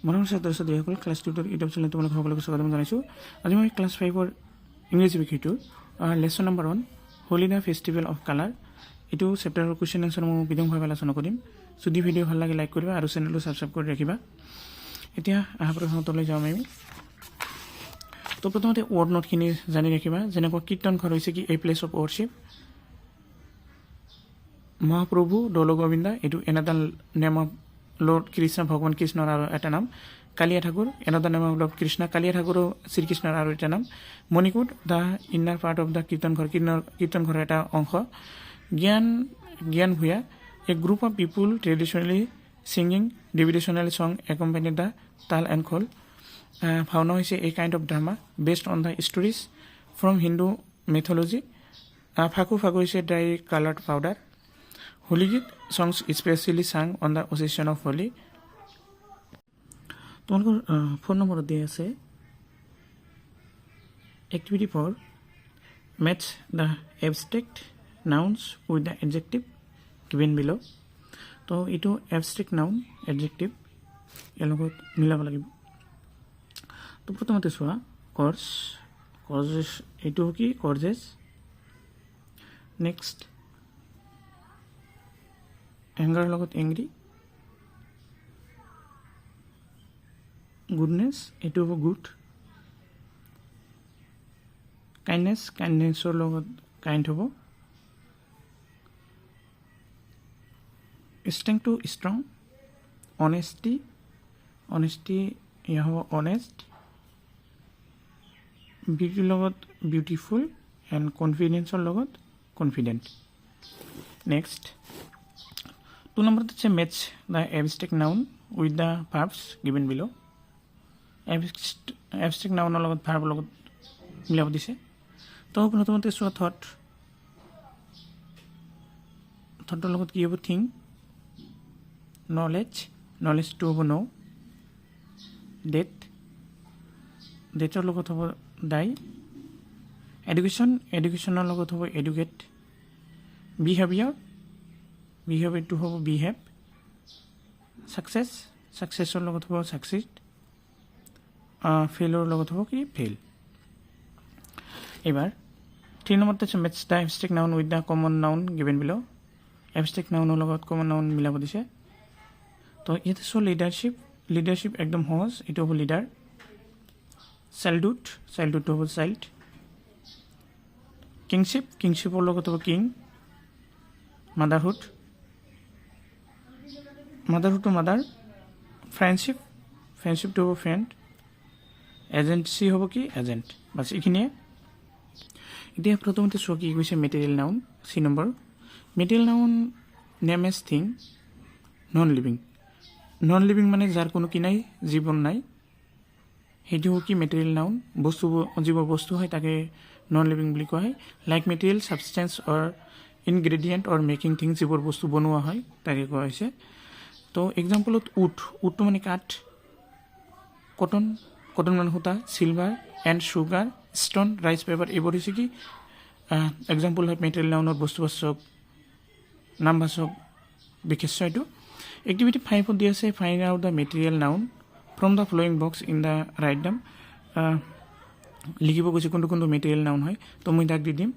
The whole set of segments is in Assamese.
মৰমৰ ছাত্ৰ ছাত্ৰীসকল ক্লাছ 2 ইউটিউব চেনেলত তোমালোক সকলোকে স্বাগতম জনাইছোঁ। আজি মই ক্লাছ 5ৰ ইংৰাজী বিষয়টো lesson number 1 Holi the festival of colour এইটো চেপ্টাৰৰ কুৱেশ্যন এনচাৰ মই বিতংভাৱে আলোচনা কৰিম। যদি ভিডিঅ' ভাল লাগে লাইক কৰিবা আৰু চেনেলটো ছাবস্ক্ৰাইব কৰি ৰাখিবা। এতিয়া প্ৰথমতলৈ যাম আমি। তো প্ৰথমতে ৱৰ্ড নোটখিনি জানি ৰাখিবা, যেনেকুৱা কীৰ্তন ঘৰ হৈছে কি a place of worship. Mahaprabhu Doul Govinda এইটো another name of lord Krishna, ভগৱান কৃষ্ণৰ আৰু এটা নাম। Kalia Thakur another name of lord Krishna, Kalia ঠাকুৰো শ্ৰীকৃষ্ণৰ আৰু এটা নাম। Manikut the inner part of the kirtan ঘৰৰ এটা অংশ। জ্ঞান ভূঞা a group of people traditionally singing devotional song accompanied the tal and khol. Bhaona হৈছে a kind of drama based on the stories from Hindu মেথলজি। ফাকু হৈছে ড্ৰাই কালাৰ্ড পাউডাৰ। হোলী গীত songs especially sung on the occasion of Holi। তোমালোকৰ 4 নম্বৰত দিয়া আছে activity 4 match the abstract nouns with the adjective given below। তো এইটো abstract noun adjective ইয়াৰ লগত মিলাব লাগিব। তো প্ৰথমতে চোৱা কৰ্জেছ এইটো কি কৰ্জেছ। নেক্সট এংগাৰ লগত এংগ্ৰি। গুডনেছ এইটো হ'ব গুড। কাইণ্ডনেছৰ লগত কাইণ্ড হ'ব। Strength two strong. অনেষ্টি এয়া হ'ব অনেষ্ট। বিউটিৰ লগত বিউটিফুল এণ্ড কনফিডেন্সৰ লগত কনফিডেণ্ট। নেক্সট 2 নম্বৰত আছে match the abstract noun with the verbs given below. Abstract নাউনৰ লগত ভাৰ্বৰ লগত মিলাব দিছে। তো প্ৰথমতে চোৱা থটৰ লগত কি হ'ব থিং। নলেজটো হ'ব ন'। ডেটৰ লগত হ'ব ডাই। এডুকেশ্যনৰ লগত হ'ব এডুকেট। বিহেভিয়াৰটো হ'ব বিহেভ। ছাকচেছৰ লগত হ'ব ছাকচিড। ফেইলৰ লগত হ'ব কি ফেইল। এইবাৰ 3 নম্বৰতে আছে match the abstract noun with the common noun given below. Abstract নাউনৰ লগত কমন নাউন মিলাব দিছে। তো ইয়াতে চোৱা লিডাৰশ্বিপ একদম সহজ, এইটো হ'ব লিডাৰ। চাইল্ডহুডটো হ'ব চাইল্ড। কিংশ্বিপৰ লগত হ'ব কিং। মাদাৰহুডটো মাদাৰ। ফ্ৰেণ্ডশ্বিপটো হ'ব ফ্ৰেণ্ড। এজেঞ্চি হ'ব কি এজেণ্ট। বাছ এইখিনিয়ে। এতিয়া প্ৰথমতে চোৱা কি কৈছে material noun. 3 number material noun name as thing non living মানে যাৰ কোনো কি নাই, জীৱন নাই, সেইটো কি মেটেৰিয়েল নাউন। যিবোৰ বস্তু হয় তাকে নন লিভিং বুলি কোৱা হয়। লাইক মেটেৰিয়েল ছাবষ্টেঞ্চ অৰ ইনগ্ৰেডিয়েণ্ট অৰ মেকিং থিংছ যিবোৰ বস্তু বনোৱা হয় তাকে কোৱা হৈছে। তো এক্সাম্পলত উডটো মানে কাঠ। কটন মানে সূতা। Silver and sugar stone rice paper এইবোৰ হৈছে কি এক্সাম্পল হয় মেটেৰিয়েল নাউনৰ বস্তুবাচক নামবাচক বিশেষ্য। এইটো এক্টিভিটি 5ত দি আছে find out the material noun from the following box in the write them. লিখিব গৈছে কোনটো মেটেৰিয়েল নাউন হয়। তো মই তাক দি দিম।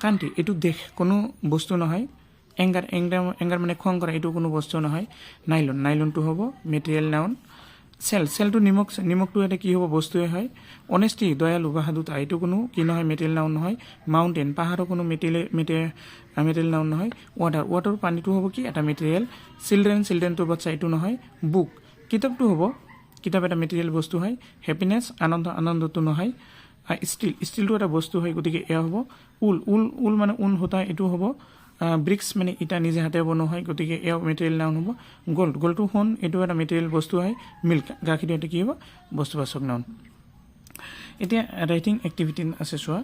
কাণ্ট্ৰি এইটো দেশ, কোনো বস্তু নহয়। এংগাৰ মানে খং কৰা, এইটো কোনো বস্তু নহয়। নাইলনটো হ'ব মেটেৰিয়েল নাউন। চেলটো নিমখটো এটা কি হ'ব বস্তুৱে হয়। অনেষ্টি দয়ালু বাহাদুৰতা এইটো কোনো কি নহয় মেটেৰিয়েল নাউন নহয়। মাউণ্টেইন পাহাৰৰ কোনো মেটেৰিয়েল নাউন নহয়। ৱাটাৰ পানীটো হ'ব কি এটা মেটেৰিয়েল। চিলড্ৰেনটো বাচ্চা এইটো নহয়। বুক কিতাপটো হ'ব, কিতাপ এটা মেটেৰিয়েল বস্তু হয়। হেপিনেছ আনন্দটো নহয়। ষ্টিলটো এটা বস্তু হয়, গতিকে এয়া হ'ব উল মানে ঊণ সূতা এইটো হ'ব। ব্ৰিক্স মানে ইটা নিজে হাতে বনোৱা হয়, গতিকে এয়া মেটেৰিয়েল নাউন হ'ব। গ'ল্ডটো সোণ এইটো এটা মেটেৰিয়েল বস্তু হয়। মিল্ক গাখীৰটো এটা কি হ'ব বস্তুবাচক নাউন। এতিয়া ৰাইটিং এক্টিভিটি আছে চোৱা।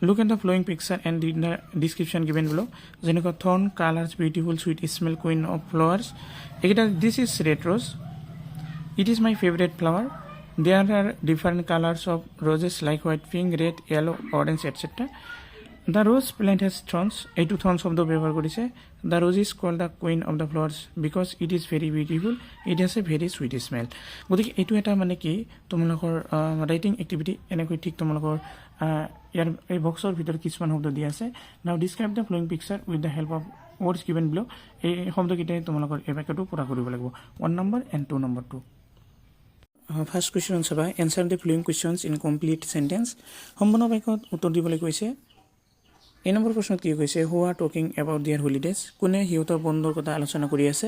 Look at the following picture and read the description given below. যেনেকুৱা thorn colours beautiful sweet smell queen of flowers. এইকেইটা this is red rose. It is my favourite flower. There are different colours of roses like white, pink, red, yellow, orange etcetera. The rose plant has thorns এইটো থ্ৰনছ শব্দ ব্যৱহাৰ কৰিছে the rose is called the queen of the flowers because it is very beautiful it has a very sweet smell গতিকে এইটো এটা মানে কি তোমালোকৰ ৰাইটিং এক্টিভিটি এনেকৈ ঠিক তোমালোকৰ ইয়াৰ এই বক্সৰ ভিতৰত কিছুমান শব্দ দিয়া আছে now describe the following picture with the help of words given below' এই শব্দকেইটাই তোমালোকৰ এই বাক্যটো পূৰা কৰিব লাগিব 1 নম্বৰ এণ্ড 2 নম্বৰটো ফাৰ্ষ্ট কুৱেশ্যন চাবা answer the flowing questions in complete sentence সম্পূৰ্ণ বাক্যত উত্তৰ দিবলৈ কৈছে এই নম্বৰ প্ৰশ্নত কি কৈছে হু আৰ টকিং এবাউট দিয়াৰ হলিডেজ কোনে সিহঁতৰ বন্ধৰ কথা আলোচনা কৰি আছে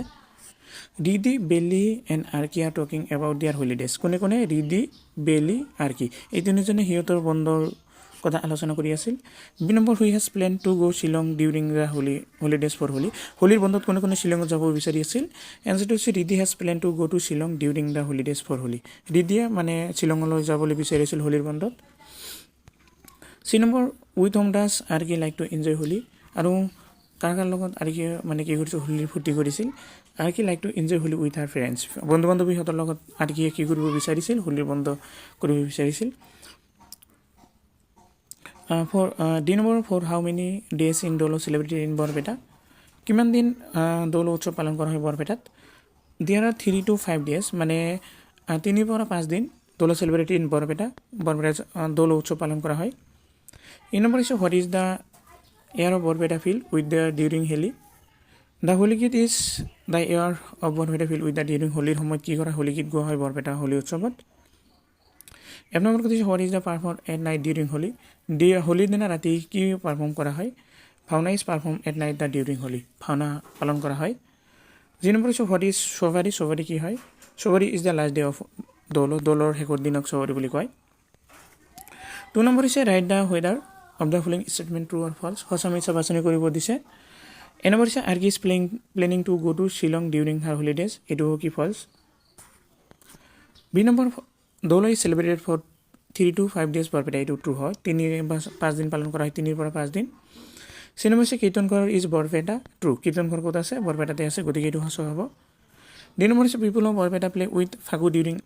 ৰিদি বেলি and Arki R talking about দিয়াৰ হলিডেজ কোনে কোনে ৰিদি বেলি আৰ্কি এই তিনিজনে সিহঁতৰ বন্ধৰ কথা আলোচনা কৰি আছিল 2 number who has plan to go Shillong during the holidays for হোলীৰ বন্ধত কোনে কোনে শ্বিলঙত যাব বিচাৰি আছিল এনচাৰটো হৈছে Ridi has plan to go' to Shillong during the holidays for Holi ৰিদিয়ে মানে শ্বিলঙলৈ যাবলৈ বিচাৰিছিল হোলীৰ বন্ধত 3 number with whom does Archie like to enjoy Holi আৰু কাৰ কাৰ লগত আৰ্কি মানে কি কৰিছিল হোলীৰ ফূৰ্তি কৰিছিল Archie like to enjoy Holi with her friends বন্ধু বান্ধৱীহঁতৰ লগত আৰ্কিয়ে কি কৰিব বিচাৰিছিল হোলীৰ বন্ধ কৰিব বিচাৰিছিল D number for how many days in Dol celebrated in Barpeta কিমান দিন দৌল উৎসৱ পালন কৰা হয় বৰপেটাত দেয়াৰ আৰ 3 to 5 ডেজ মানে 3 পৰা 5 দিন দৌল চেলিব্ৰেটেড ইন বৰপেটা দৌল উৎসৱ পালন কৰা হয় এই নম্বৰ হৈছে what is the air of Barpeta filled with the during Holi the Holi গীত is the air of Barpeta filled with the during হোলীৰ সময়ত কি কৰা হোলী গীত গোৱা হয় বৰপেটা হোলী উৎসৱত 1 নম্বৰ কথা হৈছে what is the perform at night during Holi হোলীৰ দিনা ৰাতি কি পাৰফৰ্ম কৰা হয় Bhaona is perform at night the during Holi Bhaona পালন কৰা হয় 2 নম্বৰ হৈছে হোৱাট ইজ চৌবাৰী কি হয় Choubari is the last day of দৌলৰ শেষৰ দিনক চৌবাৰী বুলি কয় 2 নম্বৰ হৈছে write the whether of the following statement true or false সঁচা মিছা বাছনি কৰিব দিছে এ নম্বৰ হৈছে Archie is planning to go' to Shillong during her holidays এইটো কি false B number Doul is celebrated for 3 to 5 days Barpeta এইটো ট্ৰু হয় 3 বা 5 দিন পালন কৰা হয় 3 পৰা 5 দিন চি নম্বৰ হৈছে কীৰ্তনঘৰ ইজ বৰপেটা ট্ৰু কীৰ্তনঘৰ ক'ত আছে বৰপেটাতে আছে গতিকে এইটো সঁচা হ'ব ডি নম্বৰ হৈছে people of Barpeta play with phagu during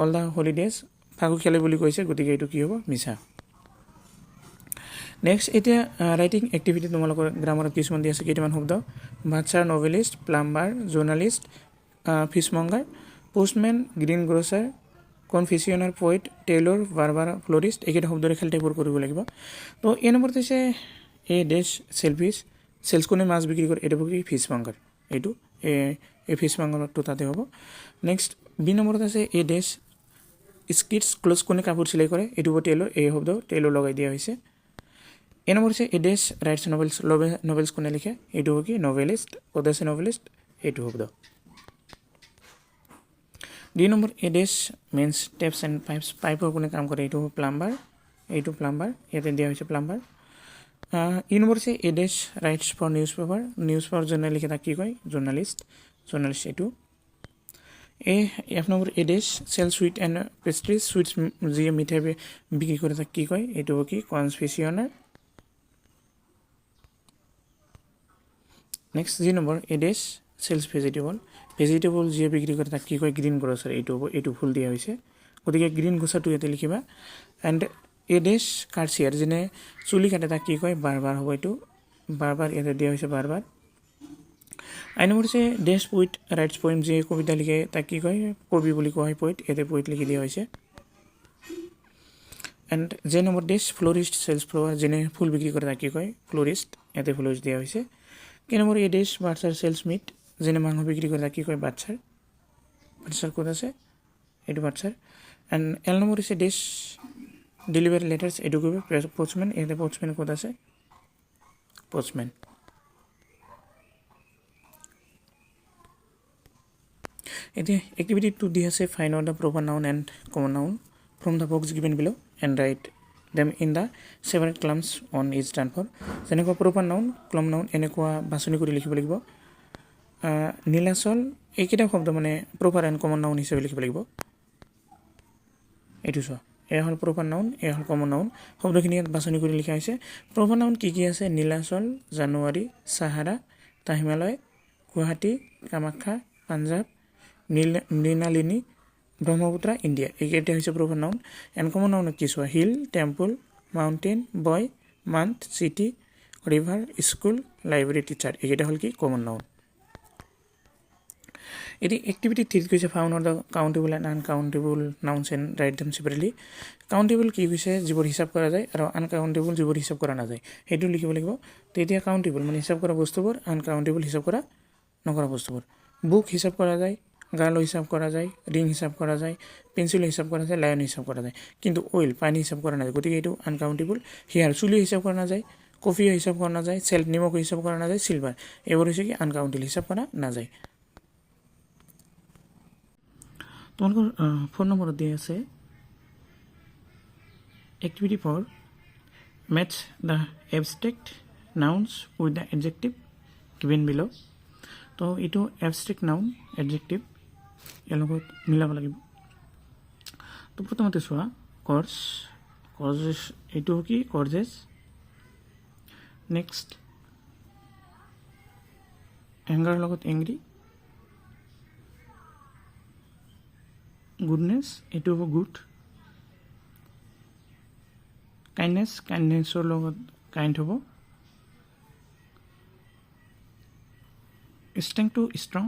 all the holidays ফাগু খেলে বুলি কৈছে গতিকে এইটো কি হ'ব মিছা নেক্সট এতিয়া ৰাইটিং এক্টিভিটি তোমালোকৰ গ্ৰামাৰত কিছুমান দিয়া আছে কেইটামান শব্দ বাচ্চাৰ novelist plumber journalist fishmonger postman greengrocer confectioner poet tailor barber florist এইকেইটা শব্দৰে খেল টাইপৰ কৰিব লাগিব তো এই নম্বৰত হৈছে এ ডেছ চেলফিছ চেলছ কোনে মাছ বিক্ৰী কৰে এইটো কি ফিছমংগাৰ এইটো এই ফিছমংগাৰটো তাতে হ'ব নেক্সট বি নম্বৰত আছে এ ডেছ স্কিটছ ক্লথ কোনে কাপোৰ চিলাই কৰে এইটো হ'ব টেইলৰ এই শব্দ টেইলৰ লগাই দিয়া হৈছে এই নম্বৰ হৈছে এ ডেছ ৰাইটছ নভেলছ কোনে লিখে এইটো হ'ব কি নভেলিষ্ট ক'ত আছে নভেলিষ্ট এইটো শব্দ D number a dash mends taps and pipes কোনে কাম কৰে এইটো প্লাম্বাৰ এইটো প্লাম্বাৰ ইয়াতে দিয়া হৈছে প্লাম্বাৰ ই নম্বৰ হৈছে a dash writes for newspaper যোনে লিখে তাক কি কয় জাৰ্নেলিষ্ট এইটো F number a dash sell sweet and pastries sweets যিয়ে মিঠাই বিক্ৰী কৰে তাক কি কয় এইটো হ'ব কি কনফিউচিয়নাৰ next G number a dash sales vegetable যিয়ে বিক্ৰী কৰে তাক কি কয় গ্ৰীণ গ্ৰ'চাৰ এইটো হ'ব এইটো ফুল দিয়া হৈছে গতিকে গ্ৰীণ গ্ৰ'চাৰটো ইয়াতে লিখিবা এণ্ড এ ডেছ কাৰ্চিয়াৰ যেনে চুলি কাটে তাক কি কয় বাৰ্বাৰ হ'ব এইটো বাৰ্বাৰ ইয়াতে দিয়া হৈছে বাৰ্বাৰ আই নম্বৰ হৈছে ডেছ পইট ৰাইটছ পইম যিয়ে কবিতা লিখে তাক কি কয় কবি বুলি কোৱা হয় পইট ইয়াতে পইট লিখি দিয়া হৈছে এণ্ড যে নম্বৰ ডেছ ফ্লৰিষ্ট চেলছ ফ্লাৱাৰ যেনে ফুল বিক্ৰী কৰে তাক কি কয় ফ্লৰিষ্ট ইয়াতে ফ্লৰিষ্ট দিয়া হৈছে কে number a dash বাচ্চাৰ sales meat যেনে মাংস বিক্ৰী কৰে তাক কি কয় বাচ্চাৰ ক'ত আছে এইটো বাচ্চাৰ এণ্ড এল নম্বৰ হৈছে ডেছ ডেলিভাৰী লেটাৰ্ছ এইটো কৰিব পষ্টমেন ইয়াতে পষ্টমেন ক'ত আছে পষ্টমেন এতিয়া এক্টিভিটি 2 দি আছে find out the proper noun and common noun from the box given below' and write them in the separate columns on is done for যেনেকুৱা প্ৰপাৰ নাউন কলম নাউন এনেকুৱা বাছনি কৰি লিখিব লাগিব নীলাচল এইকেইটা শব্দ মানে প্ৰপাৰ এণ্ড কমন নাউন হিচাপে লিখিব লাগিব এইটো চোৱা এয়া হ'ল প্ৰপাৰ নাউন এয়া হ'ল কমন নাউন শব্দখিনি ইয়াত বাছনি কৰি লিখা হৈছে প্ৰপাৰ নাউন কি কি আছে Nilachal January Sahara the Himalaya Guwahati Kamakhya Punjab Mrinalini Brahmaputra India এইকেইটা হৈছে proper noun and common noun কি চোৱা hill temple mountain boy month city river school library teacher এইকেইটা হ'ল কি কমন নাউন এতিয়া এক্টিভিটি 3 কৈছে found on the countable and uncountable nouns and write them separately countable কি কৈছে যিবোৰ হিচাপ কৰা যায় আৰু আনকাউণ্টেবল যিবোৰ হিচাপ কৰা নাযায় সেইটো লিখিব লাগিব তেতিয়া কাউণ্টেবল মানে হিচাপ কৰা বস্তুবোৰ আনকাউণ্টেবল হিচাপ কৰা নকৰা বস্তুবোৰ বুক হিচাপ কৰা যায় গাল হিচাপ কৰা যায় ৰিং হিচাপ কৰা যায় পেঞ্চিল হিচাপ কৰা যায় লায়ন হিচাপ কৰা যায় কিন্তু অইল পানী হিচাপ কৰা নাযায় গতিকে এইটো আনকাউণ্টেবল হেয়াৰ চুলি হিচাপ কৰা নাযায় কফি হিচাপ কৰা নাযায় চেল্ট নিমখ হিচাপ কৰা নাযায় চিলভাৰ এইবোৰ হৈছে কি আনকাউণ্টেবল হিচাপ কৰা নাযায় তোমালোকৰ 4 নম্বৰত দিয়া আছে activity 4 match the abstract nouns with the adjective given below তো এইটো abstract noun adjective ইয়াৰ লগত মিলাব লাগিব তো প্ৰথমতে চোৱা কৰ্জেছ এইটো কি কৰ্জেছ নেক্সট এংগাৰ লগত এংগ্ৰি গুডনেছ এইটো হ'ব গুড কাইণ্ডনেছৰ লগত কাইণ্ড হ'ব ষ্ট্ৰেংথ টু ষ্ট্ৰং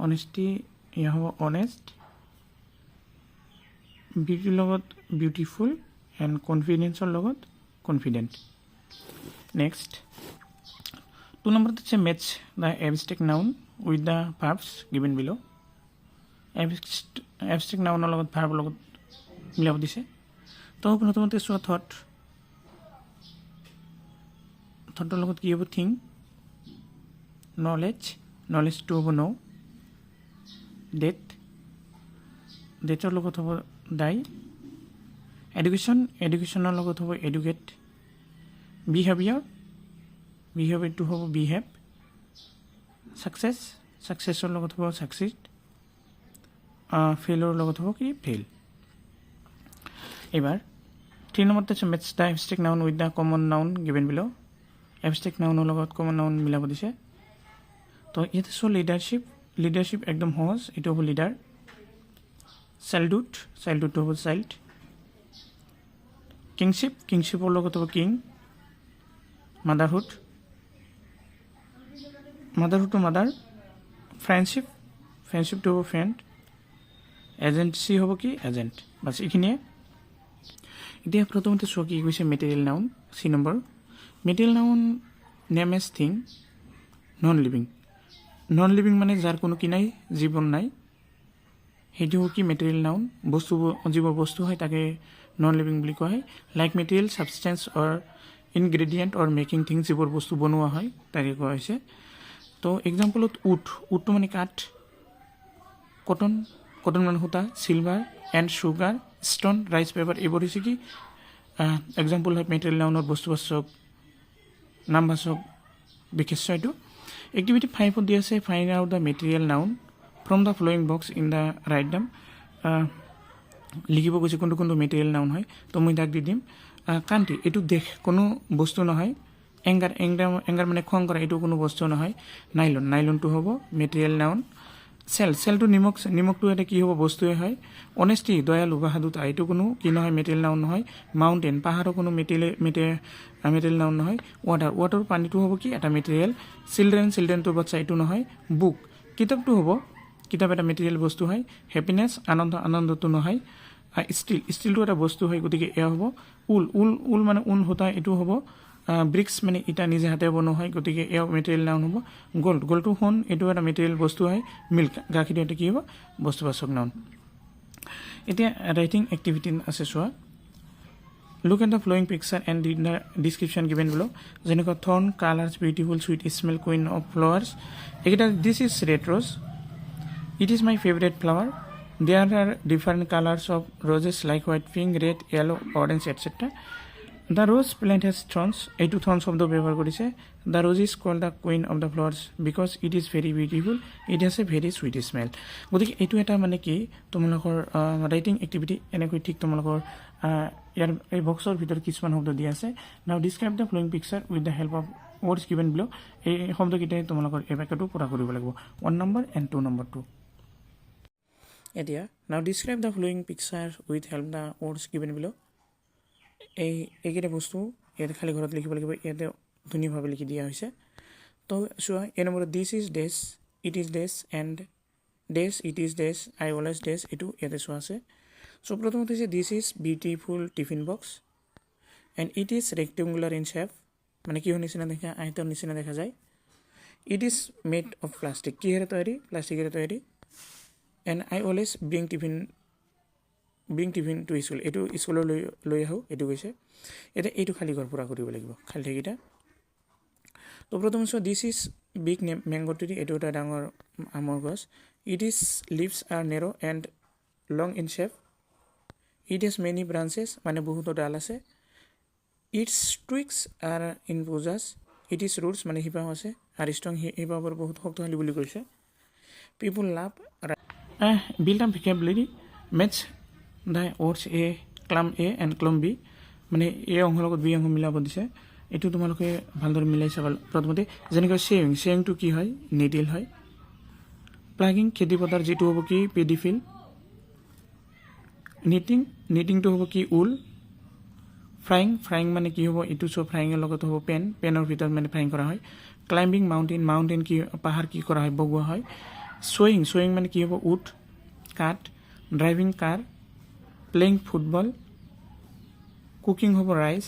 অনেষ্টি এয়া হ'ব অনেষ্ট বিউটিৰ লগত বিউটিফুল এণ্ড কনফিডেন্সৰ লগত কনফিডেণ্ট নেক্সট 2 নম্বৰত আছে match the abstract noun with the verbs given below abstract নাউনৰ লগত ভাৰ্বৰ লগত মিলাব দিছে তো প্ৰথমতে চোৱা থটৰ লগত কি হ'ব থিং নলেজটো হ'ব ন ডেটৰ লগত হ'ব ডাই এডুকেশ্যনৰ লগত হ'ব এডুকেট বিহেভিয়াৰটো হ'ব বিহেভ ছাকচেছৰ লগত হ'ব ছাকচিড ফেইলৰ লগত হ'ব কি ফেইল এবাৰ 3 নম্বৰতে আছে match the abstract noun with the common noun given below abstract নাউনৰ লগত কমন নাউন মিলাব দিছে তো ইয়াতে চোৱা লিডাৰশ্বিপ একদম সহজ এইটো হ'ব লিডাৰ চাইল্ডহুডটো হ'ব চাইল্ড কিংশ্বিপৰ লগত হ'ব কিং মাদাৰহুডটো মাদাৰ ফ্ৰেণ্ডশ্বিপটো হ'ব ফ্ৰেণ্ড এজেঞ্চি হ'ব কি এজেণ্ট বাছ এইখিনিয়ে এতিয়া প্ৰথমতে চোৱা কি কৈছে material noun C number material noun name as thing non living মানে যাৰ কোনো কি নাই জীৱন নাই সেইটো কি মেটেৰিয়েল নাউন যিবোৰ বস্তু হয় তাকে নন লিভিং বুলি কোৱা হয় লাইক মেটেৰিয়েল ছাবষ্টেঞ্চ অৰ ইনগ্ৰেডিয়েণ্ট অৰ মেকিং থিংছ যিবোৰ বস্তু বনোৱা হয় তাকে কোৱা হৈছে তো এক্সাম্পলত উডটো মানে কাঠ কটন মানে সূতা silver and sugar stone rice paper এইবোৰ হৈছে কি এক্সাম্পল হয় মেটেৰিয়েল নাউনৰ বস্তুবাচক নামবাচক বিশেষ্য এইটো এক্টিভিটি 5 দি আছে find out the material noun from the following box in the write them লিখিব কৈছে কোনটো মেটেৰিয়েল নাউন হয় তো মই তাক দি দিম কাণ্ট্ৰি এইটো দেশ কোনো বস্তু নহয় এংগাৰ মানে খং কৰা এইটো কোনো বস্তু নহয় নাইলনটো হ'ব মেটেৰিয়েল নাউন চেলটো নিমখটো এটা কি হ'ব বস্তুৱে হয় অনেষ্টি দয়ালু বাহাদুৰতা এইটো কোনো কি নহয় মেটেৰিয়েল নাউন নহয় মাউণ্টেইন পাহাৰৰ কোনো মেটেৰিয়েল নাউন নহয় ৱাটাৰ পানীটো হ'ব কি এটা মেটেৰিয়েল চিলড্ৰেনটো বাচ্চা এইটো নহয় বুক কিতাপটো হ'ব কিতাপ এটা মেটেৰিয়েল বস্তু হয় হেপিনেছ আনন্দটো নহয় ষ্টিলটো এটা বস্তু হয় গতিকে এয়া হ'ব উল মানে ঊণ সূতা এইটো হ'ব ব্ৰিক্স মানে ইটা নিজে হাতে বনোৱা হয় গতিকে এয়া মেটেৰিয়েল নাউন হ'ব গ'ল্ডটো সোণ এইটো এটা মেটেৰিয়েল বস্তু হয় মিল্ক গাখীৰটো এটা কি হ'ব বস্তুবাচক নাউন এতিয়া ৰাইটিং এক্টিভিটি আছে চোৱা look at the following picture and read the description given below যেনেকুৱা thorn colours beautiful sweet smell queen of flowers এইকেইটা this is red rose it is my favourite flower there are different colours of roses like white pink red yellow orange etcetera the rose plant has thorns এইটো থৰ্ন শব্দ ব্যৱহাৰ কৰিছে the rose is called the queen of the flowers because it is very beautiful it has a very sweet smell গতিকে এইটো এটা মানে কি তোমালোকৰ ৰাইটিং এক্টিভিটি এনেকৈ ঠিক তোমালোকৰ ইয়াৰ এই বক্সৰ ভিতৰত কিছুমান শব্দ দিয়া আছে now describe the following picture with the help of words given বিলো এই শব্দকেইটাই তোমালোকৰ এই বাক্যটো পূৰা কৰিব লাগিব 1 নম্বৰ এণ্ড 2 নম্বৰটো এতিয়া নাও describe the following picture with help the words given বিলো এইকেইটা বস্তু ইয়াতে খালী ঘৰত লিখিব লাগিব ইয়াতে ধুনীয়াভাৱে লিখি দিয়া হৈছে তো চোৱা এই নম্বৰত this is dash it is dash and dash it is dash I always dash এইটো ইয়াতে চোৱা আছে চ' প্ৰথমতে হৈছে this is beautiful tiffin box and it is rectangular in shape মানে কিহৰ নিচিনা দেখা আইতৰ নিচিনা দেখা যায় it is made of plastic কিহেৰে তৈয়াৰী প্লাষ্টিকেৰে তৈয়াৰী and I always bring tiffin to school এইটো স্কুললৈ লৈ আহোঁ এইটো কৈছে এতিয়া এইটো খালী ঘৰ পূৰা কৰিব লাগিব খালী ঠাইকেইটা তো প্ৰথম চোৱা this is big mango' tree এইটো এটা ডাঙৰ আমৰ গছ it is leaves are narrow' and long in shape it is many branches মানে বহুতো ডাল আছে ইটছ টুইক্স আৰ ইন পোজাছ ইট ইজ ৰুটছ মানে শিপাও আছে আৰু ষ্ট্ৰং শিপাবোৰ বহুত শক্তিশালী বুলি কৈছে people love build up vocabulary match the words A column A and column B মানে এ অংশৰ লগত বি অংশ মিলাব দিছে এইটো তোমালোকে ভালদৰে মিলাই চাব প্ৰথমতে যেনেকৈ চেয়িংটো কি হয় নিডিল হয় প্লাগিং খেতিপথাৰ যিটো হ'ব কি পেডিফিল নিটিংটো হ'ব কি ঊল ফ্ৰাইং মানে কি হ'ব এইটো চব ফ্ৰাইঙৰ লগত হ'ব পেনৰ ভিতৰত মানে ফ্ৰাইং কৰা হয় ক্লাইম্বিং মাউণ্টেইন কি পাহাৰ কি কৰা হয় বগোৱা হয় শ্বয়িং মানে কি হ'ব উড কাঠ driving car playing football cooking হ'ব ৰাইচ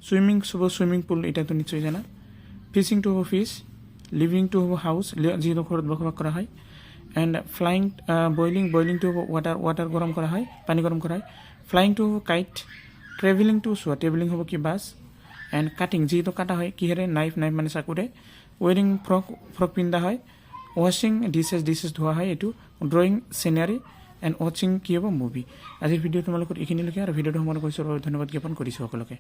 চুইমিং হ'ব চুইমিং পুল এটাতো নিশ্চয় জানা ফিচিংটো হ'ব ফিছ লিভিংটো হ'ব হাউচ যিহেতু ঘৰত বসবাস কৰা হয় এণ্ড ফ্লাইং বইলিংটো হ'ব ৱাটাৰ গৰম কৰা হয় পানী গৰম কৰা হয় ফ্লাইংটো হ'ব কাইট ট্ৰেভেলিংটো চোৱা ট্ৰেভেলিং হ'ব কি বাছ এণ্ড কাটিং যিহেতু কাটা হয় কিহেৰে নাইফ মানে চাকুৰে ৱেৰিং ফ্ৰক পিন্ধা হয় ৱাশ্বিং ডিছেছ ধোৱা হয় এইটো ড্ৰয়িং চিনাৰী এণ্ড ৱাচিং কি হ'ব মুভি আজিৰ ভিডিঅ' তোমালোকৰ এইখিনিলৈকে আৰু ভিডিঅ'টো সমাপ্ত কৰিছোঁ ধন্যবাদ জ্ঞাপন কৰিছোঁ সকলোকে